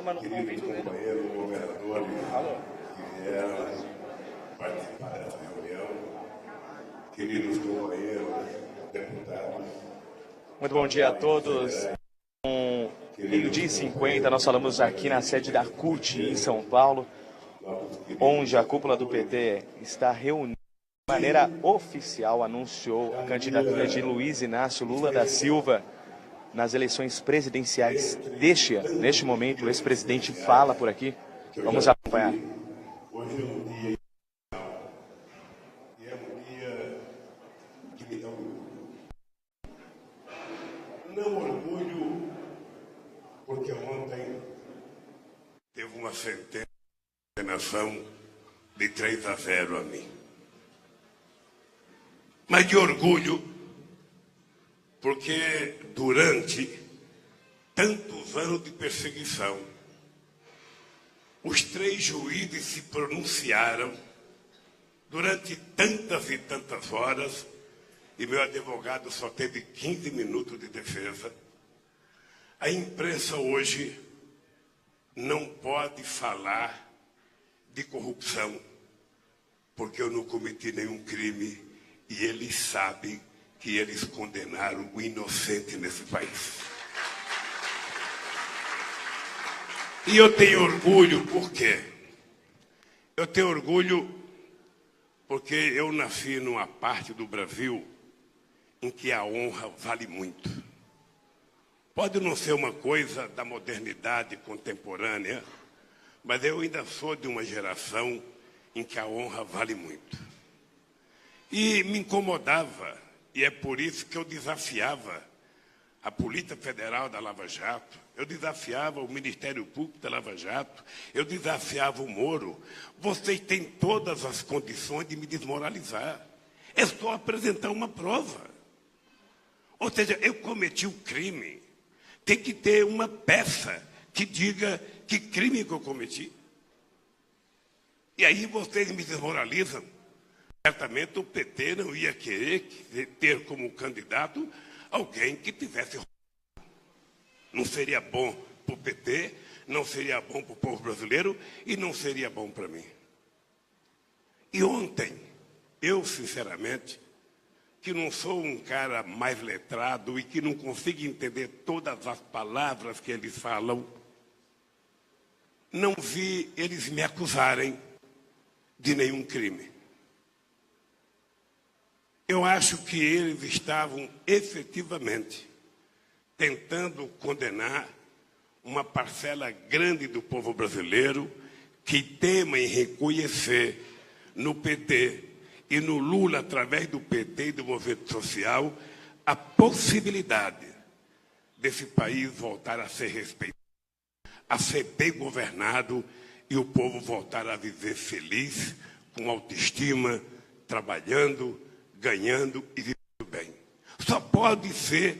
queridos companheiros governadores que vieram participar dessa reunião, queridos companheiros deputados. Muito bom dia a todos. Meio-dia e 50, nós falamos aqui na sede da CUT em São Paulo, onde a cúpula do PT está reunida de maneira oficial, anunciou a candidatura de Luiz Inácio Lula da Silva nas eleições presidenciais deste ano. Neste momento, o ex-presidente fala por aqui. Vamos acompanhar. Hoje é um dia especial e é um dia que me dá orgulho. Não orgulho porque ontem teve uma sentença de condenação de 3-0 a mim. Mas de orgulho porque durante tantos anos de perseguição, os 3 juízes se pronunciaram durante tantas e tantas horas, e meu advogado só teve 15 minutos de defesa. A imprensa hoje não pode falar de corrupção, porque eu não cometi nenhum crime e eles sabem que eles condenaram o inocente nesse país. E eu tenho orgulho, por quê? Eu tenho orgulho porque eu nasci numa parte do Brasil em que a honra vale muito. Pode não ser uma coisa da modernidade contemporânea, mas eu ainda sou de uma geração em que a honra vale muito. E me incomodava, e é por isso que eu desafiava a Polícia Federal da Lava Jato, eu desafiava o Ministério Público da Lava Jato, eu desafiava o Moro. Vocês têm todas as condições de me desmoralizar. É só apresentar uma prova. Ou seja, eu cometi um crime. Tem que ter uma peça que diga que crime que eu cometi. E aí vocês me desmoralizam. Certamente o PT não ia querer ter como candidato alguém que tivesse roubado. Não seria bom para o PT, não seria bom para o povo brasileiro e não seria bom para mim. E ontem, eu sinceramente, que não sou um cara mais letrado e que não consigo entender todas as palavras que eles falam, não vi eles me acusarem de nenhum crime. Eu acho que eles estavam efetivamente tentando condenar uma parcela grande do povo brasileiro que tema em reconhecer no PT e no Lula, através do PT e do movimento social, a possibilidade desse país voltar a ser respeitado, a ser bem governado e o povo voltar a viver feliz, com autoestima, trabalhando, ganhando e vivendo bem. Só pode ser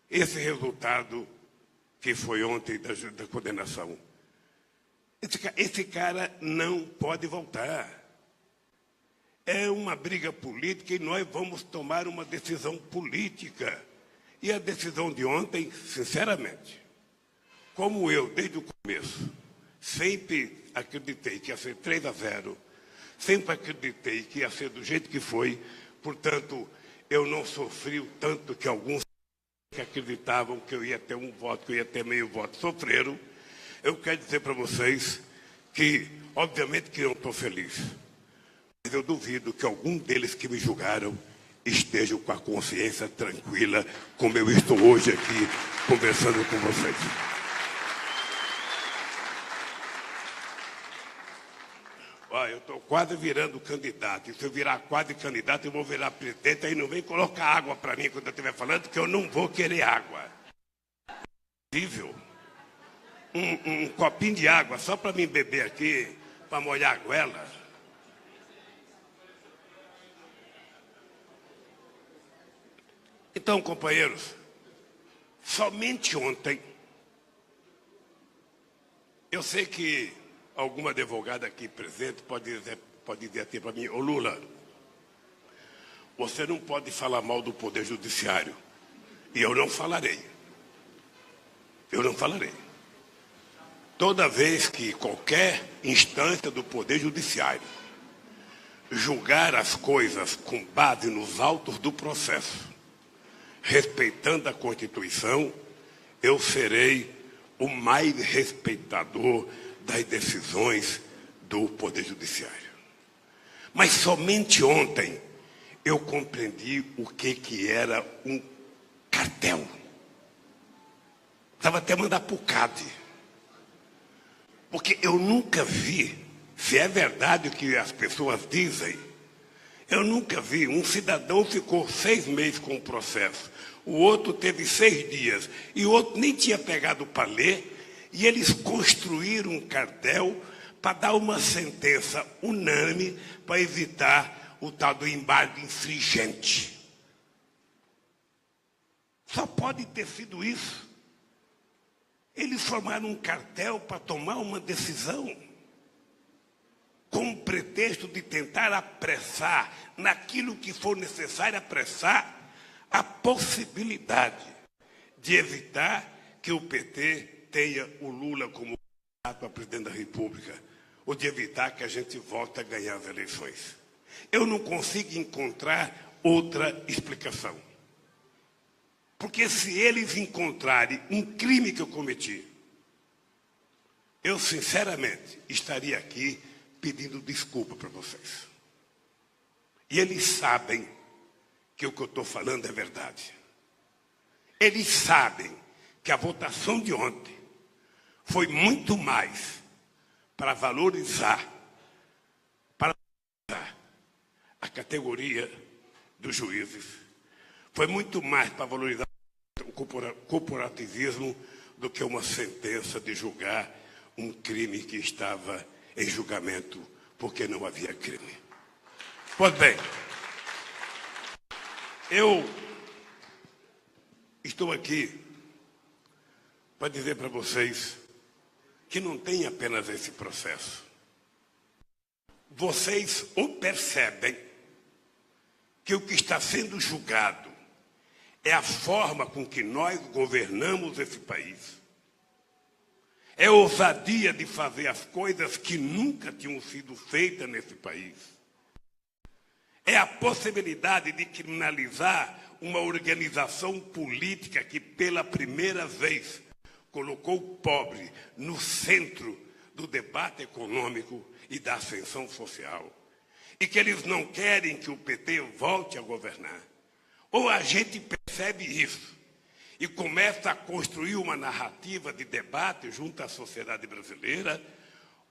esse resultado que foi ontem da condenação. Esse cara não pode voltar. É uma briga política e nós vamos tomar uma decisão política. E a decisão de ontem, sinceramente, como eu, desde o começo, sempre acreditei que ia ser 3-0, sempre acreditei que ia ser do jeito que foi, portanto, eu não sofri o tanto que alguns que acreditavam que eu ia ter um voto, que eu ia ter meio voto, sofreram. Eu quero dizer para vocês que, obviamente, que eu não estou feliz. Mas eu duvido que algum deles que me julgaram estejam com a consciência tranquila, como eu estou hoje aqui conversando com vocês. Olha, eu estou quase virando candidato. E se eu virar quase candidato, eu vou virar presidente. Aí não vem colocar água para mim quando eu estiver falando, que eu não vou querer água. Possível. Um copinho de água só para mim beber aqui, para molhar a goela. Então, companheiros, somente ontem, eu sei que alguma advogada aqui presente pode dizer assim para mim: ô Lula, você não pode falar mal do Poder Judiciário. E eu não falarei. Eu não falarei. toda vez que qualquer instância do Poder Judiciário julgar as coisas com base nos autos do processo, respeitando a Constituição, eu serei o mais respeitador das decisões do Poder Judiciário. Mas somente ontem eu compreendi o que era um cartel. Estava até mandar para o CAD. Porque eu nunca vi, se é verdade o que as pessoas dizem, eu nunca vi, um cidadão ficou 6 meses com o processo, o outro teve 6 dias, e o outro nem tinha pegado para ler, e eles construíram um cartel para dar uma sentença unânime para evitar o tal do embargo infringente. Só pode ter sido isso. Eles formaram um cartel para tomar uma decisão, com o pretexto de tentar apressar, naquilo que for necessário apressar, a possibilidade de evitar que o PT tenha o Lula como candidato a presidente da República, ou de evitar que a gente volte a ganhar as eleições. Eu não consigo encontrar outra explicação. Porque se eles encontrarem um crime que eu cometi, eu, sinceramente, estaria aqui pedindo desculpa para vocês. E eles sabem que o que eu estou falando é verdade. Eles sabem que a votação de ontem foi muito mais para valorizar a categoria dos juízes. Foi muito mais para valorizar o corporativismo do que uma sentença de julgar um crime que estava em julgamento porque não havia crime. Pois bem, eu estou aqui para dizer para vocês que não tem apenas esse processo. Vocês ou percebem que o que está sendo julgado é a forma com que nós governamos esse país. É a ousadia de fazer as coisas que nunca tinham sido feitas nesse país. É a possibilidade de criminalizar uma organização política que, pela primeira vez, colocou o pobre no centro do debate econômico e da ascensão social. E que eles não querem que o PT volte a governar. Ou a gente percebe isso e começa a construir uma narrativa de debate junto à sociedade brasileira,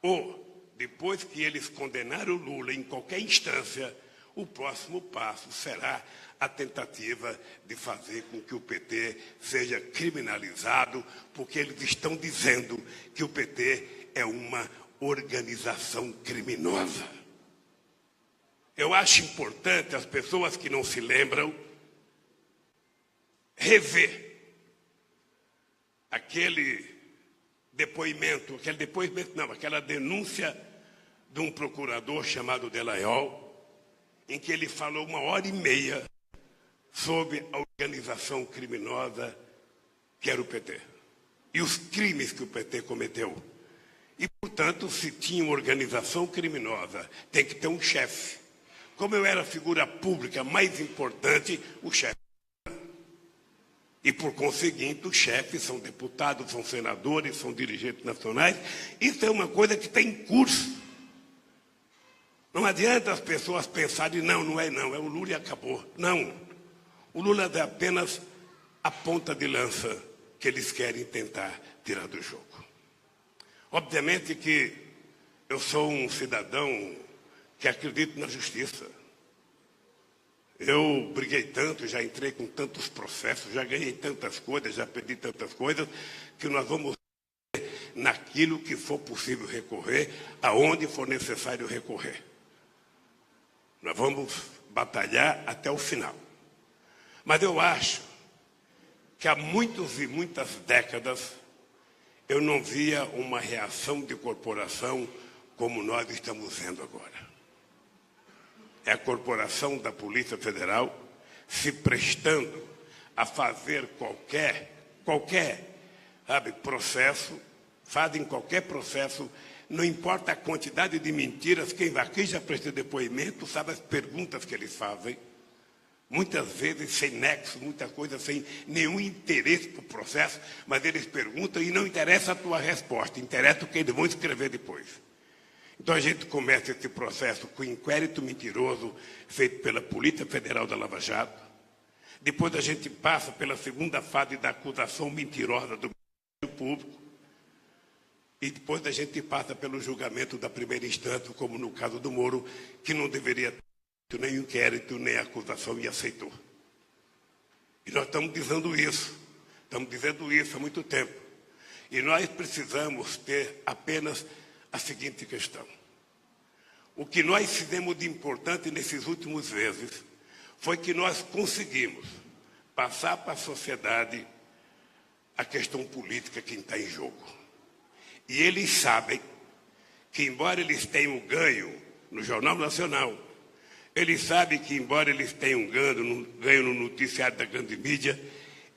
ou, depois que eles condenaram o Lula em qualquer instância, o próximo passo será a tentativa de fazer com que o PT seja criminalizado, porque eles estão dizendo que o PT é uma organização criminosa. Eu acho importante as pessoas que não se lembram rever aquela denúncia de um procurador chamado Delaiol, em que ele falou 1h30 sobre a organização criminosa que era o PT e os crimes que o PT cometeu. E, portanto, se tinha uma organização criminosa, tem que ter um chefe. Como eu era a figura pública mais importante, o chefe. E, por conseguinte, os chefes são deputados, são senadores, são dirigentes nacionais. Isso é uma coisa que está em curso. Não adianta as pessoas pensarem, não é o Lula e acabou. Não. O Lula é apenas a ponta de lança que eles querem tentar tirar do jogo. Obviamente que eu sou um cidadão que acredita na justiça. Eu briguei tanto, já entrei com tantos processos, já ganhei tantas coisas, já perdi tantas coisas, que nós vamos naquilo que for possível recorrer, aonde for necessário recorrer. Nós vamos batalhar até o final. Mas eu acho que há muitas e muitas décadas eu não via uma reação de corporação como nós estamos vendo agora. É a corporação da Polícia Federal se prestando a fazer qualquer processo fazem qualquer processo, não importa a quantidade de mentiras, quem vai aqui já prestou depoimento, sabe as perguntas que eles fazem, muitas vezes sem nexo, muita coisa sem nenhum interesse para o processo, mas eles perguntam e não interessa a tua resposta, interessa o que eles vão escrever depois. Então a gente começa esse processo com o inquérito mentiroso feito pela Polícia Federal da Lava Jato, depois a gente passa pela segunda fase da acusação mentirosa do Ministério Público, e depois a gente passa pelo julgamento da primeira instância, como no caso do Moro, que não deveria ter nem inquérito, nem acusação, e aceitou. E nós estamos dizendo isso há muito tempo. E nós precisamos ter apenas a seguinte questão. O que nós fizemos de importante nesses últimos meses foi que nós conseguimos passar para a sociedade a questão política que está em jogo. E eles sabem que, embora eles tenham ganho no Jornal Nacional, eles sabem que, embora eles tenham ganho no noticiário da grande mídia,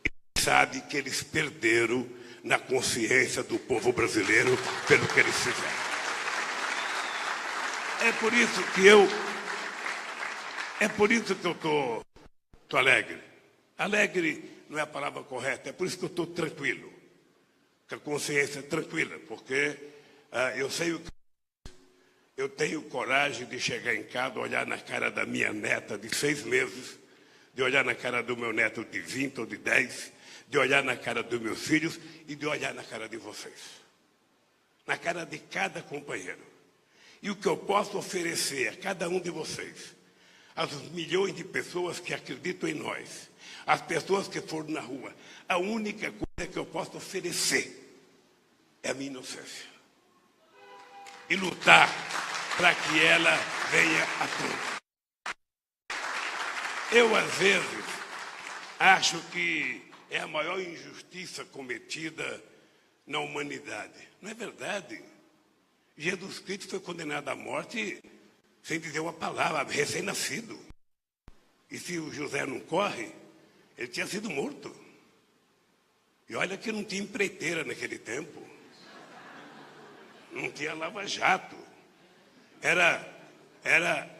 eles sabem que eles perderam na consciência do povo brasileiro pelo que eles fizeram. É por isso que eu estou alegre. Alegre não é a palavra correta, é por isso que eu estou tranquilo. Que a consciência é tranquila, porque eu sei o que eu tenho coragem de chegar em casa, olhar na cara da minha neta de 6 meses, de olhar na cara do meu neto de 20 ou de 10, de olhar na cara dos meus filhos e de olhar na cara de vocês. Na cara de cada companheiro. E o que eu posso oferecer a cada um de vocês, às milhões de pessoas que acreditam em nós, as pessoas que foram na rua, a única coisa que eu posso oferecer é a minha inocência. E lutar para que ela venha à tona. Eu, às vezes, acho que é a maior injustiça cometida na humanidade. Não é verdade? Jesus Cristo foi condenado à morte sem dizer uma palavra, recém-nascido. E se o José não corre, ele tinha sido morto. E olha que não tinha empreiteira naquele tempo. Não tinha lava-jato. Era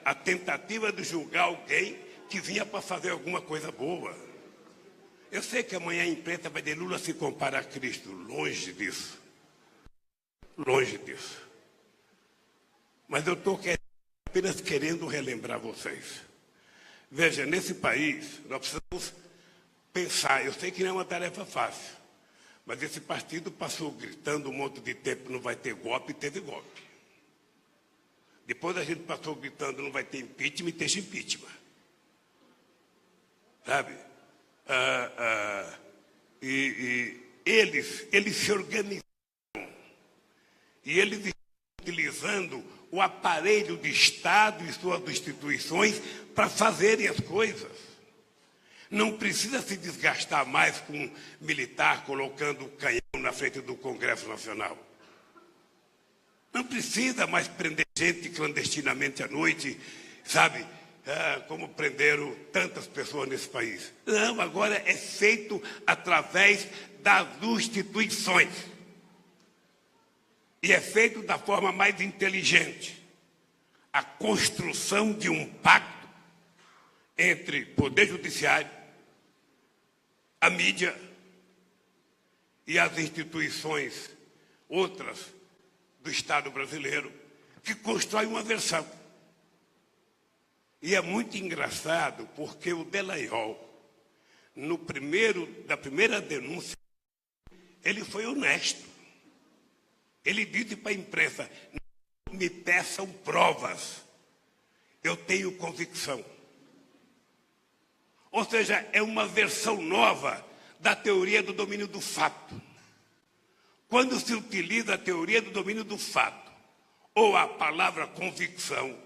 a tentativa de julgar alguém que vinha para fazer alguma coisa boa. Eu sei que amanhã a imprensa vai dizer Lula se compara a Cristo. Longe disso. Longe disso. Mas eu estou apenas querendo relembrar vocês. Veja, nesse país, nós precisamos pensar. Eu sei que não é uma tarefa fácil. Mas esse partido passou gritando um monte de tempo, não vai ter golpe, e teve golpe. Depois a gente passou gritando, não vai ter impeachment, e teve impeachment. Sabe? Eles se organizaram. E eles estão utilizando o aparelho de Estado e suas instituições para fazerem as coisas. Não precisa se desgastar mais com um militar colocando o canhão na frente do Congresso Nacional. Não precisa mais prender gente clandestinamente à noite, sabe? Como prenderam tantas pessoas nesse país. Não, agora é feito através das instituições. E é feito da forma mais inteligente. A construção de um pacto entre poder judiciário, a mídia e as instituições outras do Estado brasileiro, que constrói uma versão. E é muito engraçado porque o Dallagnol, da primeira denúncia, ele foi honesto. Ele disse para a imprensa, não me peçam provas, eu tenho convicção. Ou seja, é uma versão nova da teoria do domínio do fato. Quando se utiliza a teoria do domínio do fato, ou a palavra convicção,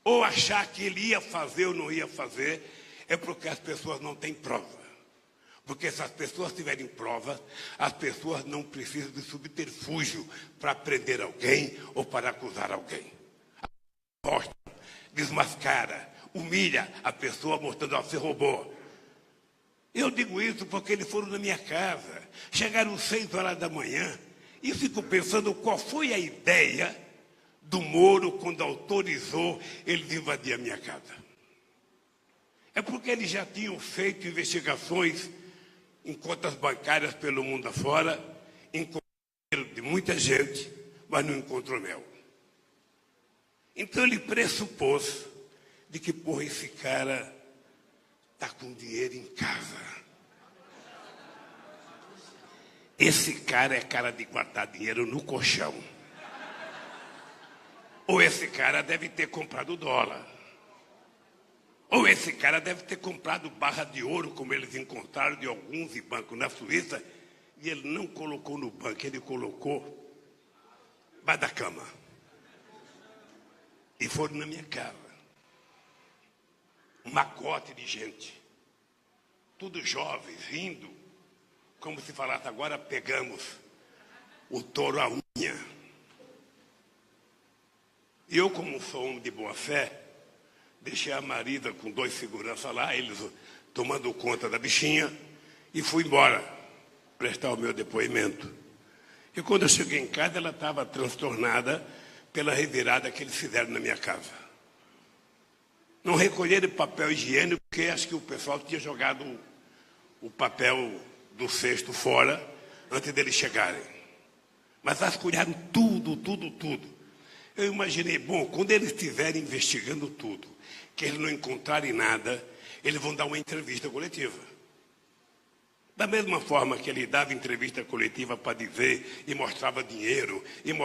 ou achar que ele ia fazer ou não ia fazer, é porque as pessoas não têm prova. Porque se as pessoas tiverem prova, as pessoas não precisam de subterfúgio para prender alguém ou para acusar alguém. Mostra, desmascara, humilha a pessoa mostrando, ó, você roubou. Eu digo isso porque eles foram na minha casa, chegaram 6 horas da manhã E fico pensando qual foi a ideia do Moro quando autorizou eles invadir a minha casa. É porque eles já tinham feito investigações em contas bancárias pelo mundo afora, encontrou dinheiro de muita gente, mas não encontrou mel. Então ele pressupôs de que, porra, esse cara está com dinheiro em casa. Esse cara é cara de guardar dinheiro no colchão. Ou esse cara deve ter comprado dólar. Ou esse cara deve ter comprado barra de ouro, como eles encontraram de alguns bancos na Suíça, e ele não colocou no banco, ele colocou embaixo da cama. E foram na minha casa. Um macote de gente. Tudo jovens, rindo. Como se falasse, agora pegamos o touro à unha. E eu, como sou homem de boa fé, deixei a marida com 2 seguranças lá, eles tomando conta da bichinha, e fui embora prestar o meu depoimento. E quando eu cheguei em casa, ela estava transtornada pela revirada que eles fizeram na minha casa. Não recolheram papel higiênico, porque acho que o pessoal tinha jogado o papel do cesto fora antes deles chegarem. Mas vasculharam tudo. Eu imaginei, bom, quando eles estiverem investigando tudo, que eles não encontrarem nada, eles vão dar uma entrevista coletiva. Da mesma forma que ele dava entrevista coletiva para dizer, e mostrava dinheiro, eles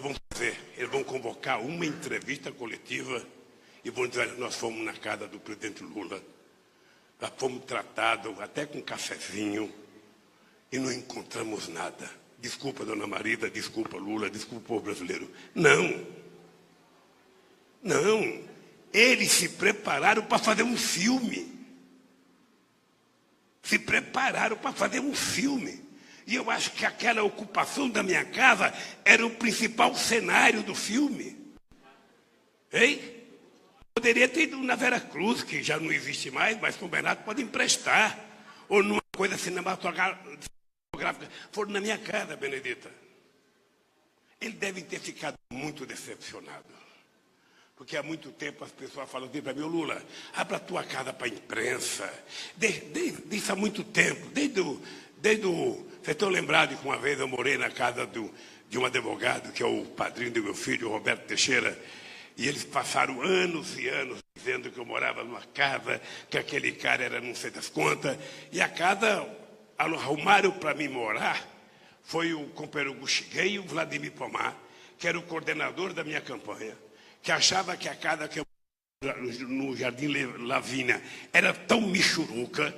vão fazer, eles vão convocar uma entrevista coletiva e vão dizer, nós fomos na casa do presidente Lula, nós fomos tratados até com um cafezinho e não encontramos nada. Desculpa, dona Marida, desculpa, Lula, desculpa o povo brasileiro. Não. Eles se prepararam para fazer um filme. E eu acho que aquela ocupação da minha casa era o principal cenário do filme. Hein? Poderia ter ido na Vera Cruz, que já não existe mais, mas São Bernardo pode emprestar. Ou numa coisa cinematográfica. Foram na minha casa, Benedita. Eles devem ter ficado muito decepcionados. Porque há muito tempo as pessoas falam para mim, Lula, abra a tua casa para a imprensa. Isso há muito tempo. Vocês estão lembrados que uma vez eu morei na casa de um advogado, que é o padrinho do meu filho, o Roberto Teixeira, e eles passaram anos e anos dizendo que eu morava numa casa, que aquele cara era não sei das quantas, e a casa arrumaram para mim morar, foi o companheiro Guxiguei e o Vladimir Pomar, que era o coordenador da minha campanha, que achava que a casa que eu no Jardim Lavínia era tão michuruca,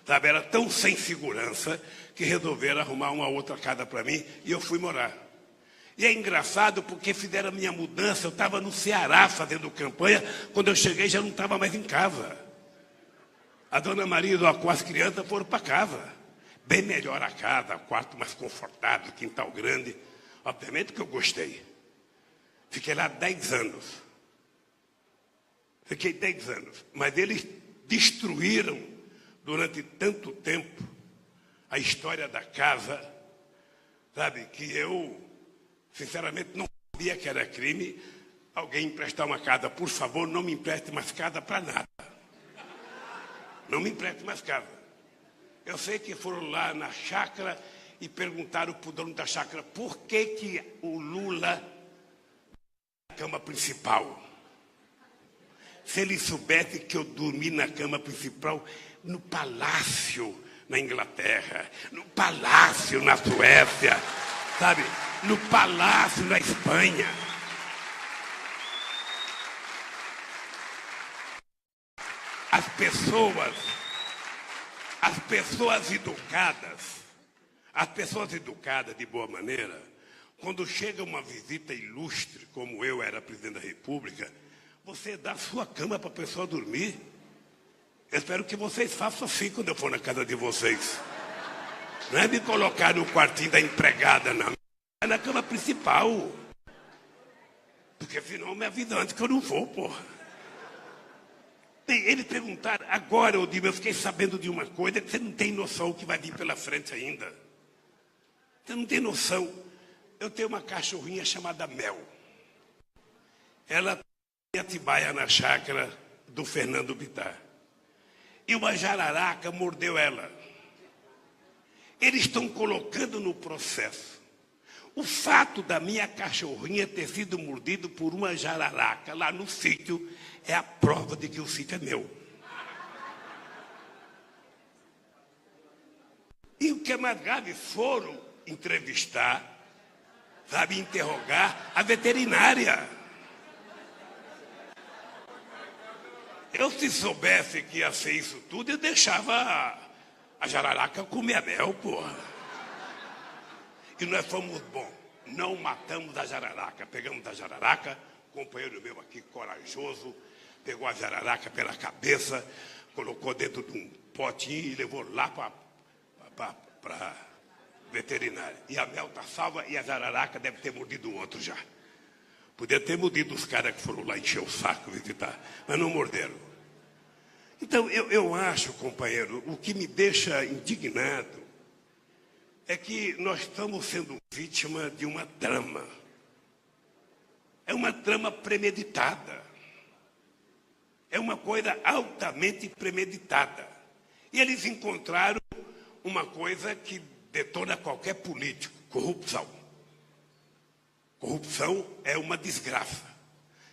sabe, era tão sem segurança, que resolveram arrumar uma outra casa para mim e eu fui morar. E é engraçado porque fizeram a minha mudança, eu estava no Ceará fazendo campanha, quando eu cheguei já não estava mais em casa. A dona Maria com as crianças foram para casa. Bem melhor a casa, quarto mais confortável, quintal grande. Obviamente que eu gostei. Fiquei lá 10 anos. Mas eles destruíram durante tanto tempo a história da casa, sabe, que eu, sinceramente, não sabia que era crime alguém emprestar uma casa. Por favor, não me empreste mais casa para nada. Não me empreste mais casa. Eu sei que foram lá na chácara e perguntaram para o dono da chácara por que o Lula na cama principal. Se ele soubesse que eu dormi na cama principal no palácio na Inglaterra, no palácio na Suécia, sabe, no palácio na Espanha. As pessoas educadas de boa maneira, quando chega uma visita ilustre, como eu era presidente da República, você dá sua cama para a pessoa dormir. Eu espero que vocês façam assim quando eu for na casa de vocês. Não é me colocar no quartinho da empregada, não. É na cama principal. Porque senão me avisa antes que eu não vou, porra. Eles perguntaram, agora, eu fiquei sabendo de uma coisa que você não tem noção que vai vir pela frente ainda. Você não tem noção. Eu tenho uma cachorrinha chamada Mel. Ela está em Atibaia, na chácara do Fernando Bittar. E uma jararaca mordeu ela. Eles estão colocando no processo o fato da minha cachorrinha ter sido mordida por uma jararaca lá no sítio é a prova de que o sítio é meu. E o que é mais grave, foram entrevistar, sabe, interrogar a veterinária. Eu, se soubesse que ia ser isso tudo, eu deixava a jararaca comer a mel, porra. E nós fomos bons. Não matamos a jararaca. Pegamos a jararaca, companheiro meu aqui, corajoso, pegou a jararaca pela cabeça, colocou dentro de um potinho e levou lá para veterinária. E a mel está salva e a jararaca deve ter mordido o outro já. Podia ter mordido os caras que foram lá encher o saco, visitar, mas não morderam. Então, eu acho, companheiro, o que me deixa indignado é que nós estamos sendo vítima de uma trama. É uma trama premeditada. É uma coisa altamente premeditada. E eles encontraram uma coisa que detona qualquer político: corrupção. Corrupção é uma desgraça.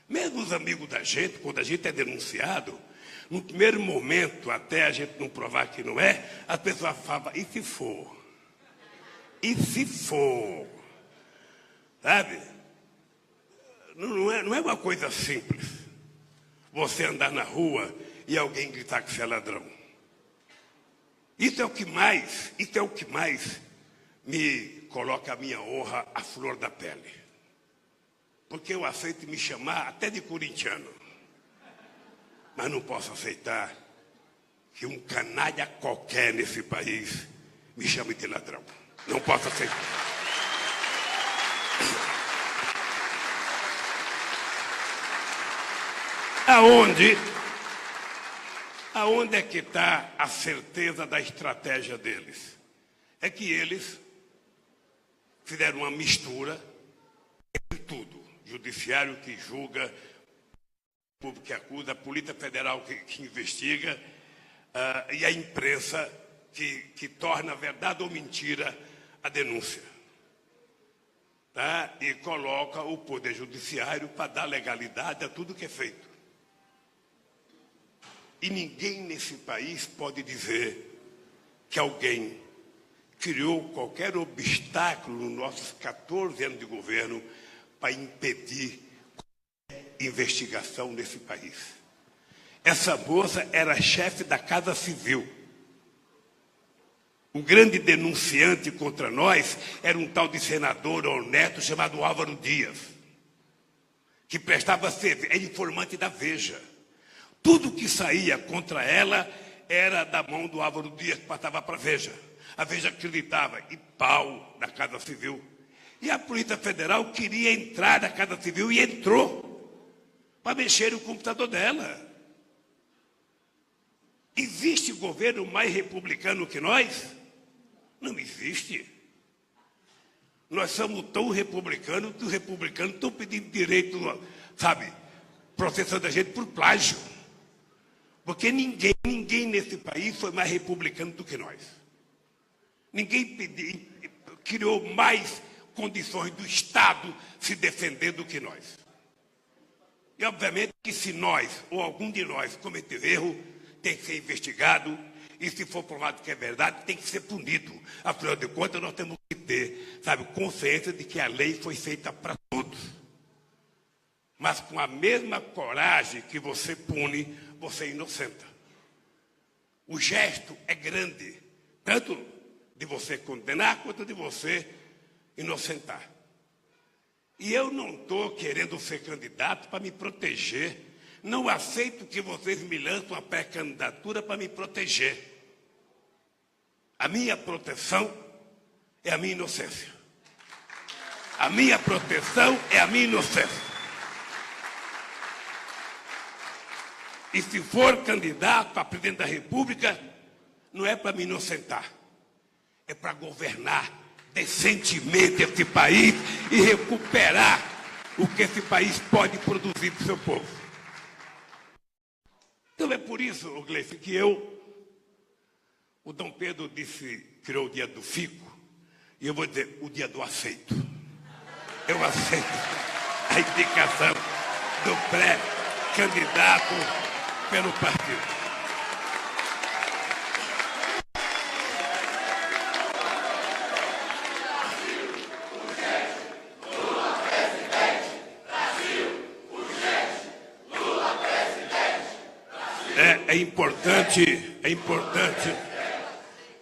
Mesmo os amigos da gente, quando a gente é denunciado, no primeiro momento, até a gente não provar que não é, as pessoas falam: e se for? E se for? Sabe? Não é uma coisa simples você andar na rua e alguém gritar que você é ladrão. Isso é o que mais me coloca a minha honra à flor da pele. Porque eu aceito me chamar até de corintiano. Mas não posso aceitar que um canalha qualquer nesse país me chame de ladrão. Não posso aceitar. Aonde é que está a certeza da estratégia deles? É que eles fizeram uma mistura entre tudo. Judiciário que julga, público que acusa, a Polícia Federal que investiga, e a imprensa que torna verdade ou mentira a denúncia. Tá? E coloca o Poder Judiciário para dar legalidade a tudo que é feito. E ninguém nesse país pode dizer que alguém criou qualquer obstáculo nos nossos 14 anos de governo para impedir investigação nesse país. Essa moça era chefe da Casa Civil. O grande denunciante contra nós era um tal de senador honesto chamado Álvaro Dias, que prestava serviço, era informante da Veja. Tudo que saía contra ela era da mão do Álvaro Dias, que passava para a Veja. A Veja acreditava, e pau na Casa Civil. E a Polícia Federal queria entrar na Casa Civil e entrou para mexer no computador dela. Existe governo mais republicano que nós? Não existe. Nós somos tão republicanos que os republicanos estão pedindo direito, sabe, processando a gente por plágio. Porque ninguém nesse país foi mais republicano do que nós. Ninguém criou mais condições do Estado se defender do que nós. E, obviamente, que se nós, ou algum de nós, cometeu erro, tem que ser investigado, e se for provado que é verdade, tem que ser punido. Afinal de contas, nós temos que ter, sabe, consciência de que a lei foi feita para todos. Mas com a mesma coragem que você pune, você inocenta. O gesto é grande, tanto de você condenar, quanto de você inocentar. E eu não estou querendo ser candidato para me proteger. Não aceito que vocês me lancem uma pré-candidatura para me proteger. A minha proteção é a minha inocência. A minha proteção é a minha inocência. E se for candidato a presidente da República, não é para me inocentar. É para governar decentemente esse país e recuperar o que esse país pode produzir para o seu povo. Então é por isso, Gleice, que o Dom Pedro tirou o dia do fico, e eu vou dizer, o dia do aceito. Eu aceito a indicação do pré-candidato pelo partido.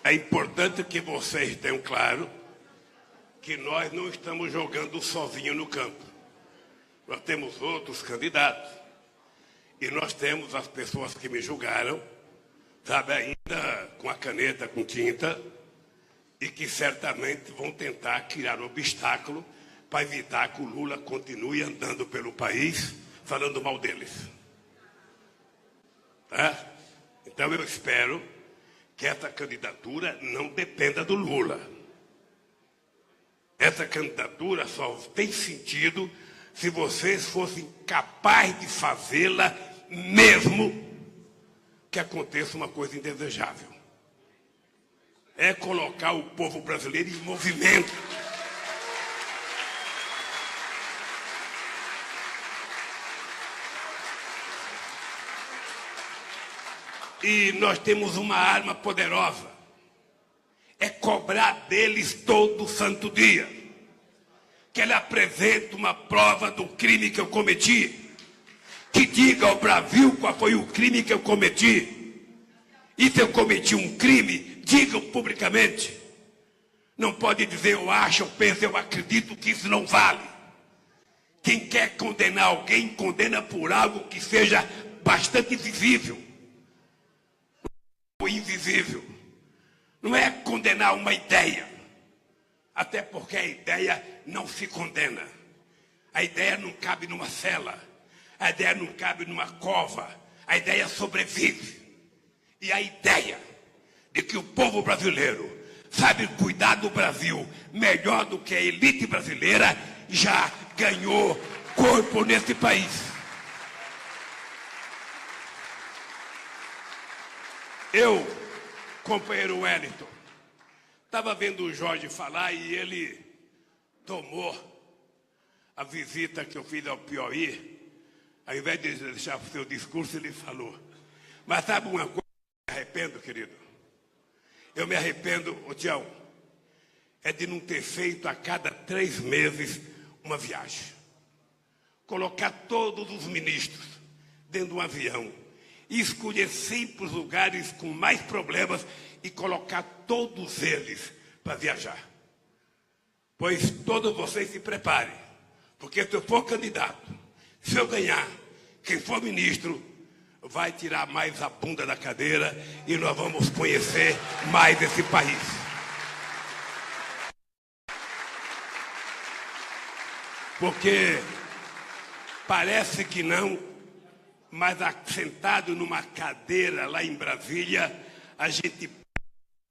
É importante que vocês tenham claro que nós não estamos jogando sozinho no campo. Nós temos outros candidatos e nós temos as pessoas que me julgaram, sabe, ainda com a caneta, com tinta, e que certamente vão tentar criar um obstáculo para evitar que o Lula continue andando pelo país falando mal deles. Tá? Então eu espero que essa candidatura não dependa do Lula. Essa candidatura só tem sentido se vocês fossem capazes de fazê-la mesmo que aconteça uma coisa indesejável. É colocar o povo brasileiro em movimento. E nós temos uma arma poderosa. É cobrar deles todo santo dia. Que ele apresente uma prova do crime que eu cometi. Que diga ao Brasil qual foi o crime que eu cometi. E se eu cometi um crime, diga publicamente. Não pode dizer eu acho, eu penso, eu acredito, que isso não vale. Quem quer condenar alguém, condena por algo que seja bastante visível. O invisível. Não é condenar uma ideia. Até porque a ideia não se condena. A ideia não cabe numa cela. A ideia não cabe numa cova. A ideia sobrevive. E a ideia de que o povo brasileiro sabe cuidar do Brasil melhor do que a elite brasileira já ganhou corpo nesse país. Eu, companheiro Wellington, estava vendo o Jorge falar e ele tomou a visita que eu fiz ao Piauí. Ao invés de deixar o seu discurso, ele falou. Mas sabe uma coisa que eu me arrependo, querido? Eu me arrependo, Tião, é de não ter feito a cada 3 meses uma viagem. Colocar todos os ministros dentro de um avião e escolher sempre os lugares com mais problemas e colocar todos eles para viajar. Pois todos vocês se preparem, porque se eu for candidato, se eu ganhar, quem for ministro vai tirar mais a bunda da cadeira e nós vamos conhecer mais esse país. Porque parece que não, mas sentado numa cadeira lá em Brasília, a gente perde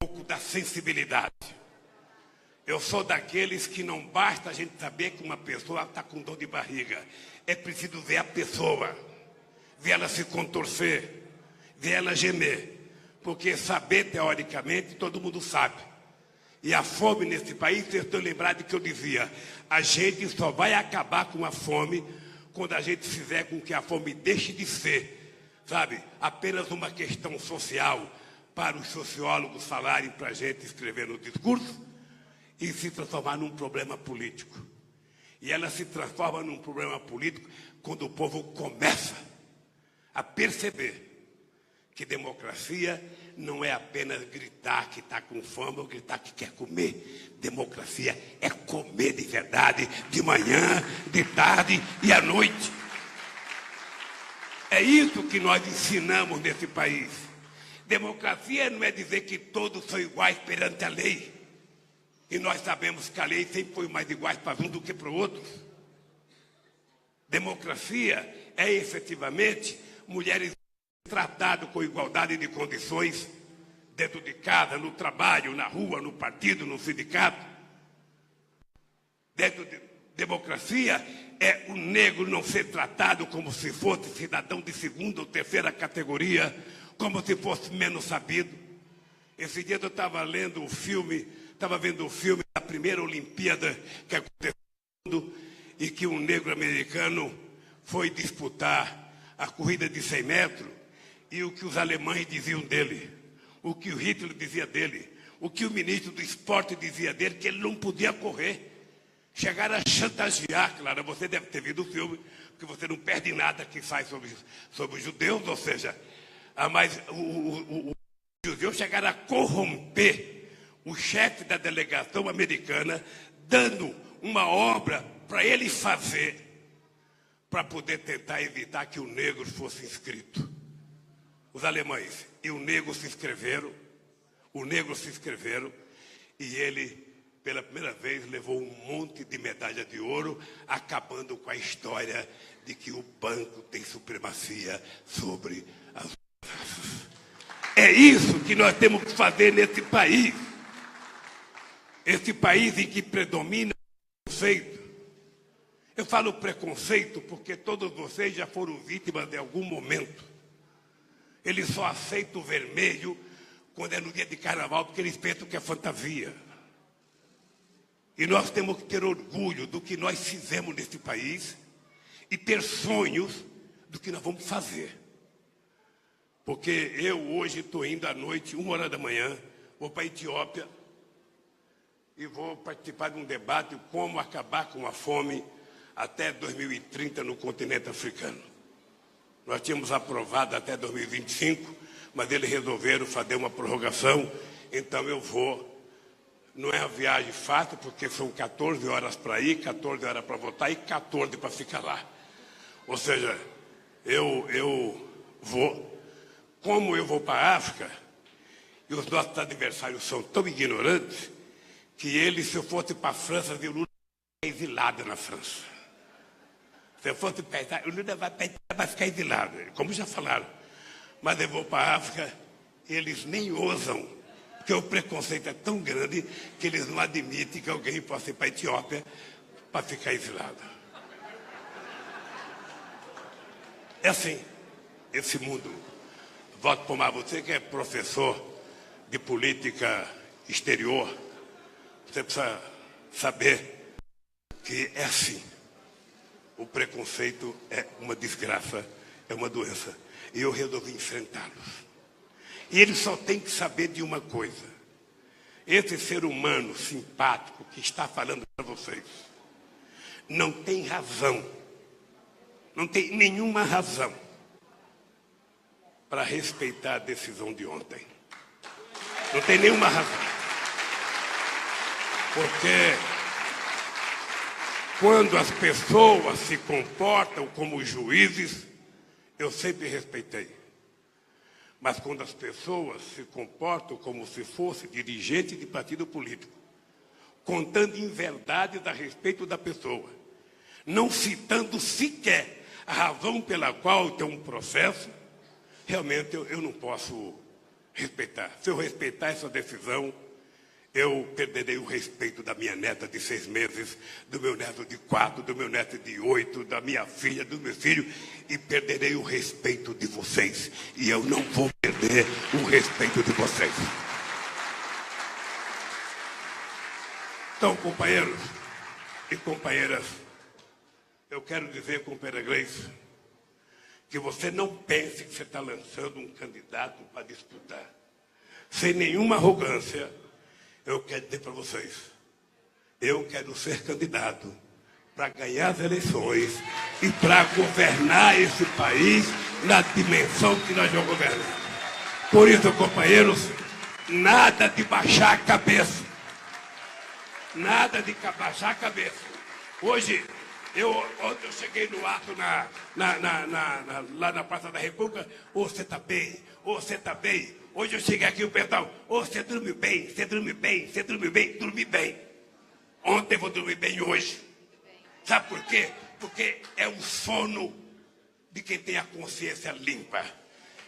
um pouco da sensibilidade. Eu sou daqueles que não basta a gente saber que uma pessoa está com dor de barriga. É preciso ver a pessoa, ver ela se contorcer, ver ela gemer. Porque saber, teoricamente, todo mundo sabe. E a fome nesse país, vocês estão lembrados que eu dizia, a gente só vai acabar com a fome quando a gente fizer com que a fome deixe de ser, sabe, apenas uma questão social para os sociólogos falarem para a gente escrever no discurso e se transformar num problema político. E ela se transforma num problema político quando o povo começa a perceber que democracia não é apenas gritar que está com fome ou gritar que quer comer. Democracia é comer de verdade, de manhã, de tarde e à noite. É isso que nós ensinamos nesse país. Democracia não é dizer que todos são iguais perante a lei. E nós sabemos que a lei sempre foi mais igual para um do que para o outro. Democracia é efetivamente mulheres tratadas com igualdade de condições dentro de casa, no trabalho, na rua, no partido, no sindicato. dentro de democracia é o negro não ser tratado como se fosse cidadão de segunda ou terceira categoria, como se fosse menos sabido. Esse dia eu estava vendo o filme da primeira Olimpíada que aconteceu no mundo, e que um negro americano foi disputar a corrida de 100 metros, e o que os alemães diziam dele, o que o Hitler dizia dele, o que o ministro do esporte dizia dele, que ele não podia correr. Chegaram a chantagear, claro, você deve ter visto o filme, porque você não perde nada que sai sobre os judeus, ou seja, mas os judeus chegaram a corromper o chefe da delegação americana, dando uma obra para ele fazer, para poder tentar evitar que o negro fosse inscrito. Os alemães e o negro se inscreveram, e ele, pela primeira vez, levou um monte de medalha de ouro, acabando com a história de que o branco tem supremacia sobre as raças. É isso que nós temos que fazer nesse país. Esse país em que predomina o preconceito. Eu falo preconceito porque todos vocês já foram vítimas de algum momento. Eles só aceitam o vermelho quando é no dia de carnaval, porque eles pensam que é fantasia. E nós temos que ter orgulho do que nós fizemos nesse país e ter sonhos do que nós vamos fazer. Porque eu hoje estou indo à noite, 1h da manhã, vou para a Etiópia e vou participar de um debate como acabar com a fome até 2030 no continente africano. Nós tínhamos aprovado até 2025, mas eles resolveram fazer uma prorrogação, então eu vou. Não é uma viagem fácil, porque são 14 horas para ir, 14 horas para voltar e 14 para ficar lá. Ou seja, eu vou. Como eu vou para a África, e os nossos adversários são tão ignorantes, que eles, se eu fosse para a França, o Lula vai ficar exilado na França. Se eu fosse para o Lula vai ficar exilado, como já falaram. Mas eu vou para a África, eles nem ousam, porque o preconceito é tão grande que eles não admitem que alguém possa ir para a Etiópia para ficar exilado. É assim, esse mundo. Voto por mais. Você que é professor de política exterior, você precisa saber que é assim. O preconceito é uma desgraça, é uma doença. E eu resolvi enfrentá-los. E ele só tem que saber de uma coisa. Esse ser humano simpático que está falando para vocês não tem razão, não tem nenhuma razão para respeitar a decisão de ontem. Não tem nenhuma razão. Porque quando as pessoas se comportam como juízes, eu sempre respeitei. Mas quando as pessoas se comportam como se fosse dirigente de partido político, contando inverdades a respeito da pessoa, não citando sequer a razão pela qual tem um processo, realmente eu não posso respeitar. Se eu respeitar essa decisão, eu perderei o respeito da minha neta de 6 meses, do meu neto de 4, do meu neto de 8, da minha filha, do meu filho, e perderei o respeito de vocês. E eu não vou perder o respeito de vocês. Então, companheiros e companheiras, eu quero dizer, companheira Gleice, que você não pense que você está lançando um candidato para disputar. Sem nenhuma arrogância, eu quero dizer para vocês, eu quero ser candidato para ganhar as eleições e para governar esse país na dimensão que nós vamos governar. Por isso, companheiros, nada de baixar a cabeça. Nada de baixar a cabeça. Hoje, ontem eu cheguei no ato lá na Praça da República, você está bem, você está bem. Hoje eu cheguei aqui e o pessoal, você dorme bem, você dorme bem, você dorme bem, dormi bem. Ontem eu vou dormir bem hoje. Sabe por quê? Porque é o sono de quem tem a consciência limpa.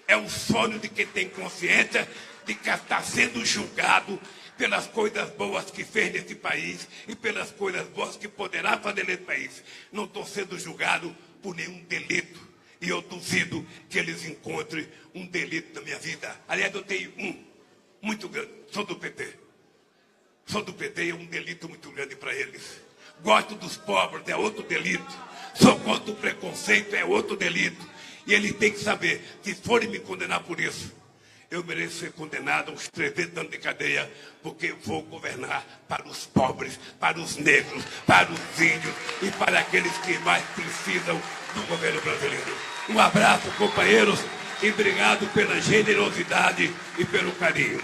É o sono de quem tem consciência de que está sendo julgado pelas coisas boas que fez nesse país e pelas coisas boas que poderá fazer nesse país. Não estou sendo julgado por nenhum delito. E eu duvido que eles encontrem um delito na minha vida. Aliás, eu tenho um muito grande. Sou do PT. Sou do PT, é um delito muito grande para eles. Gosto dos pobres, é outro delito. Sou contra o preconceito, é outro delito. E eles têm que saber, se forem me condenar por isso, eu mereço ser condenado a uns 300 anos de cadeia, porque eu vou governar para os pobres, para os negros, para os índios e para aqueles que mais precisam do governo brasileiro. Um abraço, companheiros, e obrigado pela generosidade e pelo carinho.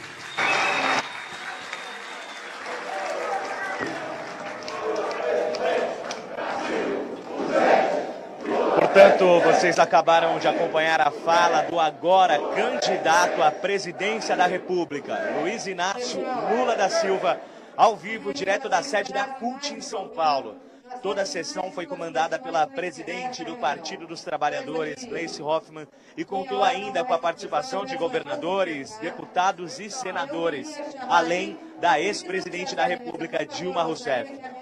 Portanto, vocês acabaram de acompanhar a fala do agora candidato à presidência da República, Luiz Inácio Lula da Silva, ao vivo, direto da sede da CUT em São Paulo. Toda a sessão foi comandada pela presidente do Partido dos Trabalhadores, Gleice Hoffmann, e contou ainda com a participação de governadores, deputados e senadores, além da ex-presidente da República, Dilma Rousseff.